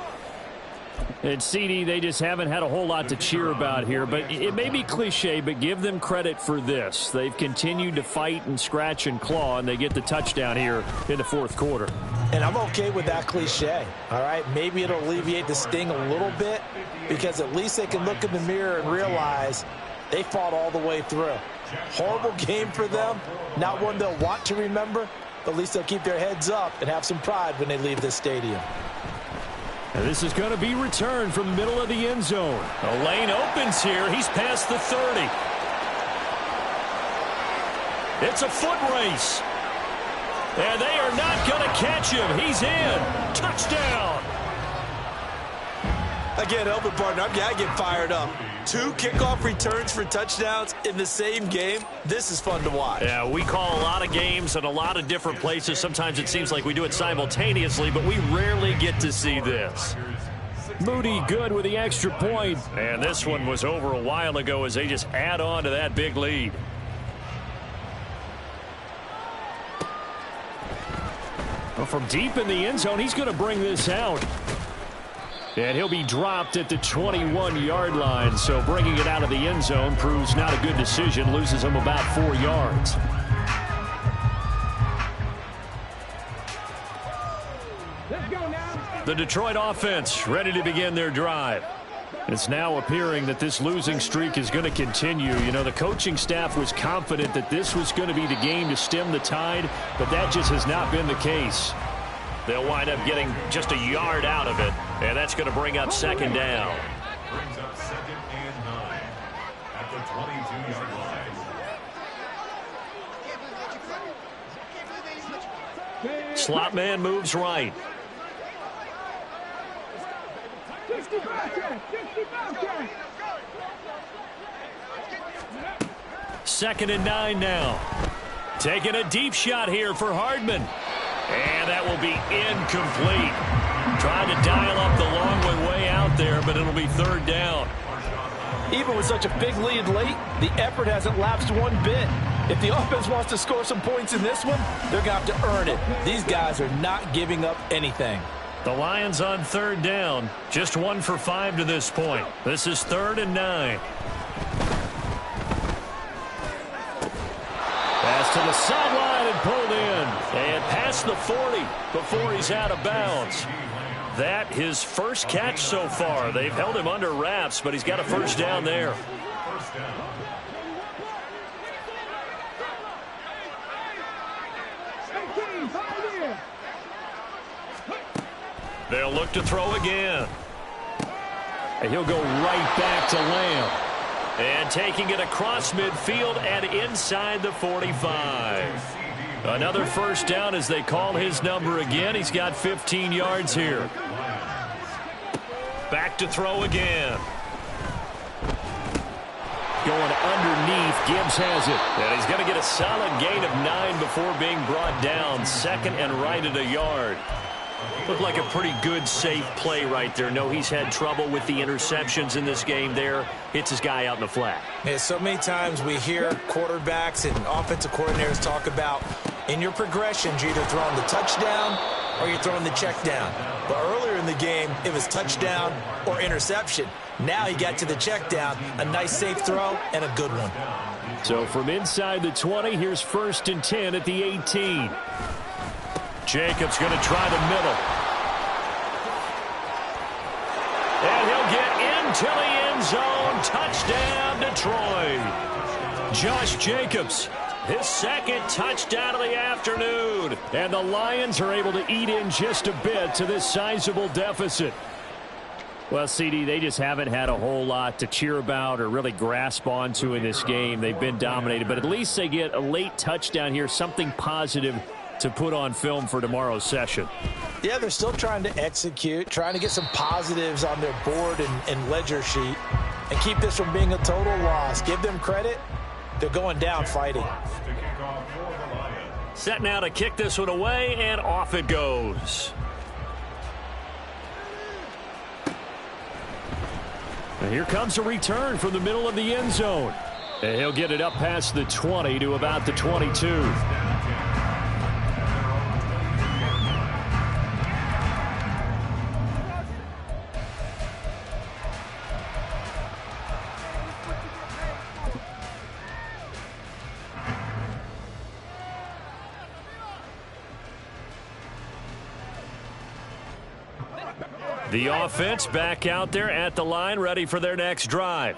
S2: And CD, they just haven't had a whole lot to cheer about here. But it may be cliche, but give them credit for this. They've continued to fight and scratch and claw, and they get the touchdown here in the 4th quarter.
S4: And I'm okay with that cliche, all right? Maybe it'll alleviate the sting a little bit because at least they can look in the mirror and realize they fought all the way through. Horrible game for them. Not one they'll want to remember, but at least they'll keep their heads up and have some pride when they leave this stadium.
S2: And this is going to be returned from the middle of the end zone. A lane opens here. He's past the 30. It's a foot race. And they are not going to catch him. He's in. Touchdown.
S4: Again, Elvin partner, I get fired up. 2 kickoff returns for touchdowns in the same game. This is fun to watch.
S2: Yeah, we call a lot of games in a lot of different places. Sometimes it seems like we do it simultaneously, but we rarely get to see this. Moody good with the extra point. And this one was over a while ago as they just add on to that big lead. Well, from deep in the end zone, he's going to bring this out. And he'll be dropped at the 21-yard line. So bringing it out of the end zone proves not a good decision. Loses him about 4 yards.
S6: Let's go now.
S2: The Detroit offense ready to begin their drive. It's now appearing that this losing streak is going to continue. You know, the coaching staff was confident that this was going to be the game to stem the tide, but that just has not been the case. They'll wind up getting just a yard out of it, and that's going to bring up second down.
S5: Brings up 2nd and 9 at the 22-yard line.
S2: Slot man moves right. 2nd and 9 now. Taking a deep shot here for Hardman. And that will be incomplete. Trying to dial up the long way out there, but it'll be 3rd down.
S4: Even with such a big lead late, the effort hasn't lapsed one bit. If the offense wants to score some points in this one, they're going to have to earn it. These guys are not giving up anything.
S2: The Lions on 3rd down. Just 1 for 5 to this point. This is 3rd and 9. Pass to the sideline and pulled in. And past the 40 before he's out of bounds. That his first catch so far. They've held him under wraps, but he's got a 1st down there.
S5: First down.
S2: They'll look to throw again. And he'll go right back to Lamb. And taking it across midfield and inside the 45. Another 1st down as they call his number again. He's got 15 yards here. Back to throw again. Going underneath. Gibbs has it. And he's going to get a solid gain of 9 before being brought down. 2nd and right at a yard. Looked like a pretty good, safe play right there. No, he's had trouble with the interceptions in this game there. Hits his guy out in the flat.
S4: Yeah, so many times we hear quarterbacks and offensive coordinators talk about in your progressions, you're either throwing the touchdown or you're throwing the check down. But earlier in the game, it was touchdown or interception. Now he got to the check down, a nice safe throw and a good one.
S2: So from inside the 20, here's 1st and 10 at the 18. Jacobs going to try the middle. And he'll get into the end zone. Touchdown, Detroit. Josh Jacobs, his 2nd touchdown of the afternoon. And the Lions are able to eat in just a bit to this sizable deficit. Well, CD, they just haven't had a whole lot to cheer about or really grasp onto in this game. They've been dominated, but at least they get a late touchdown here, something positive to put on film for tomorrow's session.
S4: Yeah, they're still trying to execute, trying to get some positives on their board and ledger sheet and keep this from being a total loss. Give them credit. They're going down fighting.
S2: Set now to kick this one away, and off it goes. And here comes a return from the middle of the end zone. And he'll get it up past the 20 to about the 22. The offense back out there at the line, ready for their next drive.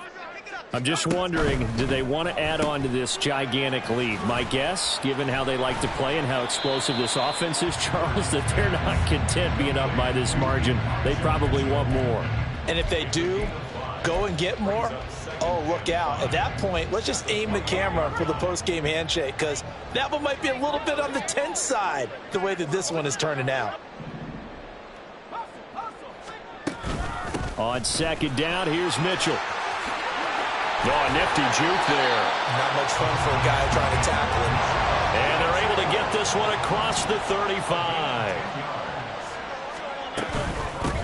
S2: I'm just wondering, do they want to add on to this gigantic lead? My guess, given how they like to play and how explosive this offense is, Charles, that they're not content being up by this margin. They probably want more.
S4: And if they do go and get more, oh, look out. At that point, let's just aim the camera for the post-game handshake, because that one might be a little bit on the tense side, the way that this one is turning out.
S2: On 2nd down, here's Mitchell. Oh, nifty juke there.
S4: Not much fun for a guy trying to tackle him.
S2: And they're able to get this one across the 35.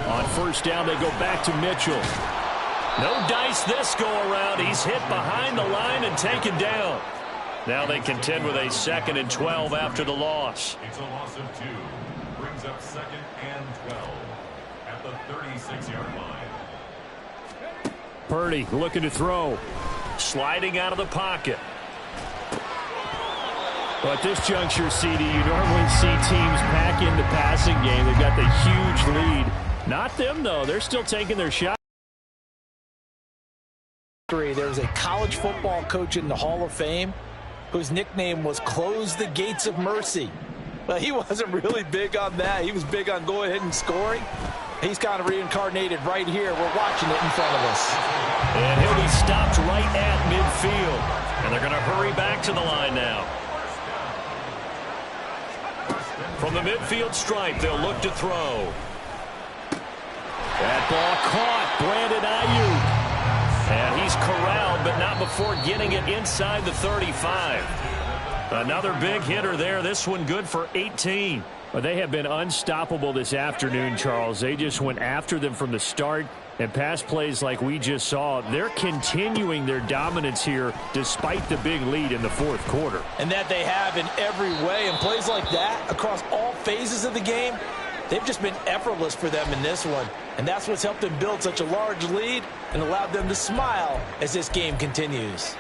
S2: On 1st down, they go back to Mitchell. No dice this go-around. He's hit behind the line and taken down. Now they contend with a 2nd and 12 after the loss.
S5: It's a loss of 2. brings up 2nd and 12 at the 36-yard line.
S2: Purdy looking to throw.
S3: Sliding out of the pocket.
S2: But at this juncture, CD, you normally see teams pack in the passing game. They've got the huge lead. Not them, though. They're still taking their shot.
S4: There was a college football coach in the Hall of Fame whose nickname was Close the Gates of Mercy. But he wasn't really big on that. He was big on go ahead and scoring. He's kind of reincarnated right here. We're watching it in front of us.
S3: And he'll be stopped right at midfield. And they're going to hurry back to the line now. From the midfield stripe, they'll look to throw. That ball caught. Brandon Ayuk. And he's corralled, but not before getting it inside the 35. Another big hitter there. This one good for 18.
S2: But they have been unstoppable this afternoon, Charles. They just went after them from the start. And pass plays like we just saw, they're continuing their dominance here despite the big lead in the fourth quarter.
S4: And that they have in every way. And plays like that across all phases of the game, they've just been effortless for them in this one. And that's what's helped them build such a large lead and allowed them to smile as this game continues.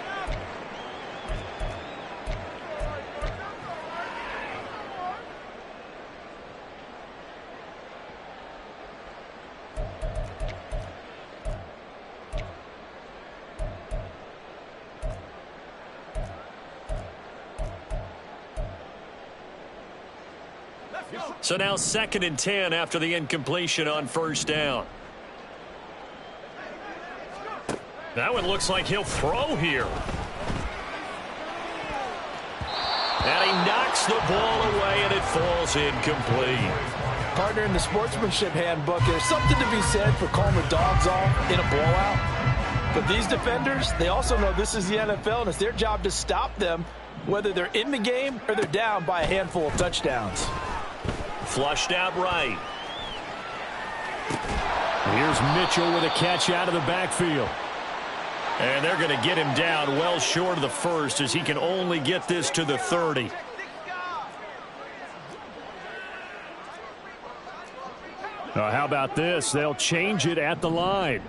S3: So now 2nd and 10 after the incompletion on first down. That one looks like he'll throw here. And he knocks the ball away, and it falls incomplete.
S4: Partner, in the sportsmanship handbook, there's something to be said for calling the dogs off in a blowout. But these defenders, they also know this is the NFL, and it's their job to stop them, whether they're in the game or they're down by a handful of touchdowns.
S3: Flushed out right.
S2: Here's Mitchell with a catch out of the backfield.
S3: And they're going to get him down well short of the first as he can only get this to the 30.
S2: How about this? They'll change it at the line.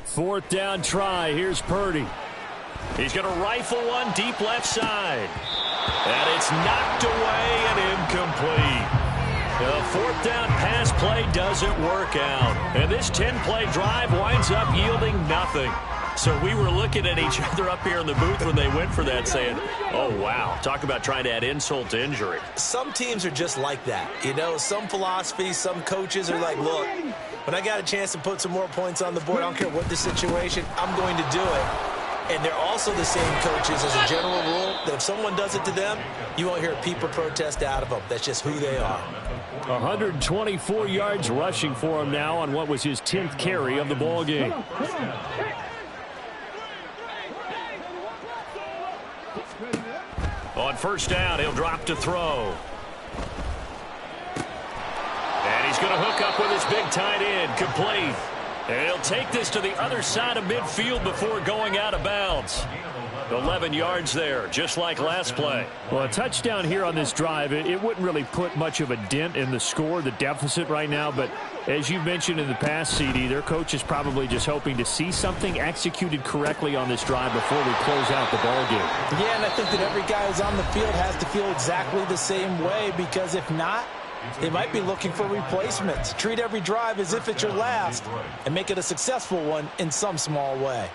S2: Fourth down try. Here's Purdy.
S3: He's going to rifle one deep left side. And it's knocked away and incomplete. The fourth down pass play doesn't work out. And this 10-play drive winds up yielding nothing. So we were looking at each other up here in the booth when they went for that saying, oh, wow, talk about trying to add insult to injury.
S4: Some teams are just like that. You know, some philosophies, some coaches are like, look, when I got a chance to put some more points on the board, I don't care what the situation, I'm going to do it. And they're also the same coaches as a general rule that if someone does it to them, you won't hear a peep or protest out of them. That's just who they are.
S2: 124 yards rushing for him now on what was his 10th carry of the ball game.
S3: On first down, he'll drop to throw. And he's going to hook up with his big tight end, complete. And he'll take this to the other side of midfield before going out of bounds. 11 yards there, just like last play.
S2: Well, a touchdown here on this drive, it wouldn't really put much of a dent in the score, the deficit right now. But as you've mentioned in the past, CD, their coach is probably just hoping to see something executed correctly on this drive before we close out the ball game.
S4: Yeah, and I think that every guy who's on the field has to feel exactly the same way, because if not, they might be looking for replacements. Treat every drive as if it's your last and make it a successful one in some small way.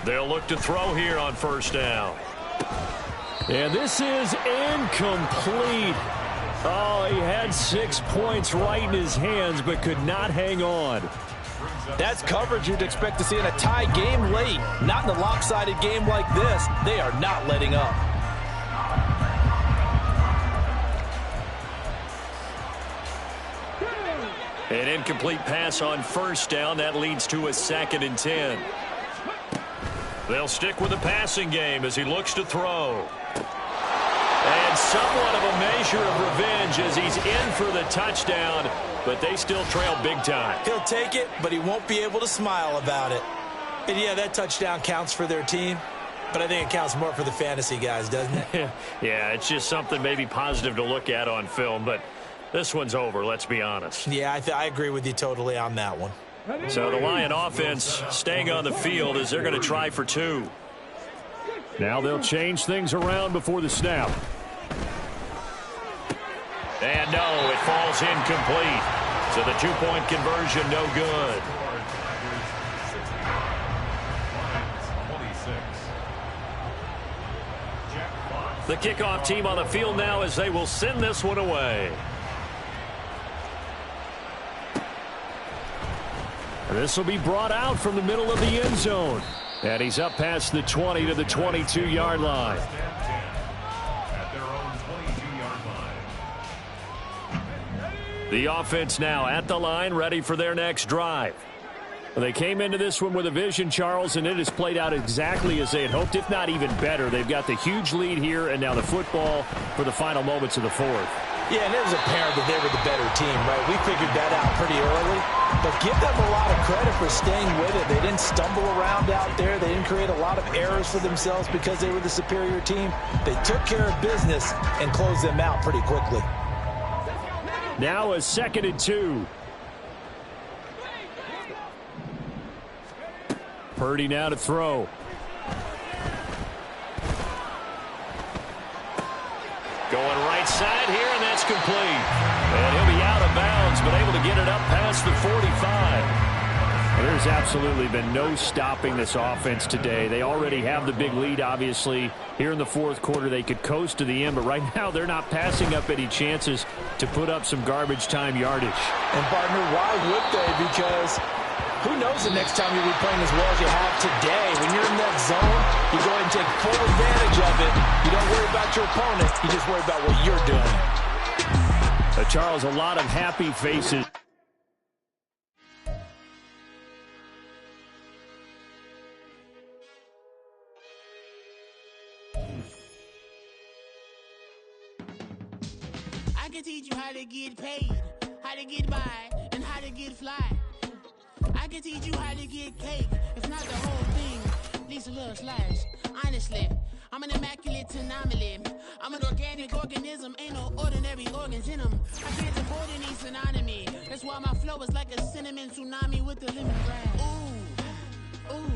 S3: They'll look to throw here on first down.
S2: And this is incomplete. Oh, he had 6 points right in his hands but could not hang on.
S4: That's coverage you'd expect to see in a tie game late. Not in a lopsided game like this. They are not letting up.
S3: An incomplete pass on first down. That leads to a 2nd and 10. They'll stick with the passing game as he looks to throw.
S2: And somewhat of a measure of revenge as he's in for the touchdown, but they still trail big time.
S4: He'll take it, but he won't be able to smile about it. And yeah, that touchdown counts for their team, but I think it counts more for the fantasy guys, doesn't it?
S2: Yeah, it's just something maybe positive to look at on film, but this one's over, let's be honest.
S4: Yeah, I agree with you totally on that one.
S2: So the Lion offense staying on the field as they're going to try for 2.
S3: Now they'll change things around before the snap.
S2: And no, it falls incomplete. So the 2-point conversion no good. The kickoff team on the field now as they will send this one away.
S3: This will be brought out from the middle of the end zone. And he's up past the 20 to the 22-yard line.
S5: At their own 22-yard line.
S2: The offense now at the line, ready for their next drive.
S3: They came into this one with a vision, Charles, and it has played out exactly as they had hoped, if not even better. They've got the huge lead here, and now the football for the final moments of the fourth.
S4: Yeah, and it was apparent that they were the better team, right? We figured that out pretty early. But give them a lot of credit for staying with it. They didn't stumble around out there. They didn't create a lot of errors for themselves because they were the superior team. They took care of business and closed them out pretty quickly.
S3: Now a 2nd and 2. Purdy now to throw.
S2: Going right side here, and that's complete. And he'll be out of bounds, but able to get it up past the 45.
S3: There's absolutely been no stopping this offense today. They already have the big lead, obviously. Here in the fourth quarter, they could coast to the end, but right now they're not passing up any chances to put up some garbage time yardage.
S4: And, partner, why would they? Because who knows the next time you'll be playing as well as you have today. When you're in that zone, you go ahead and take full advantage of it. You don't worry about your opponent. You just worry about what you're doing.
S3: Charles, a lot of happy faces.
S7: I can teach you how to get paid, how to get by, and how to get fly. I can teach you how to get cake, if not the whole thing, at least a little slice. Honestly, I'm an immaculate anomaly. I'm an organic organism, ain't no ordinary organs in them. I can't afford any synonymy. That's why my flow is like a cinnamon tsunami with the lemongrass. Ooh, ooh,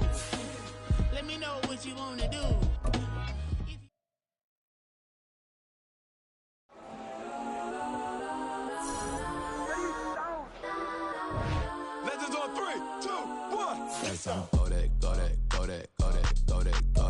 S7: let me know what you wanna do.
S8: Legends on 3, 2, 1. Yes, I'm go that, go that, go that, go that, go that, go.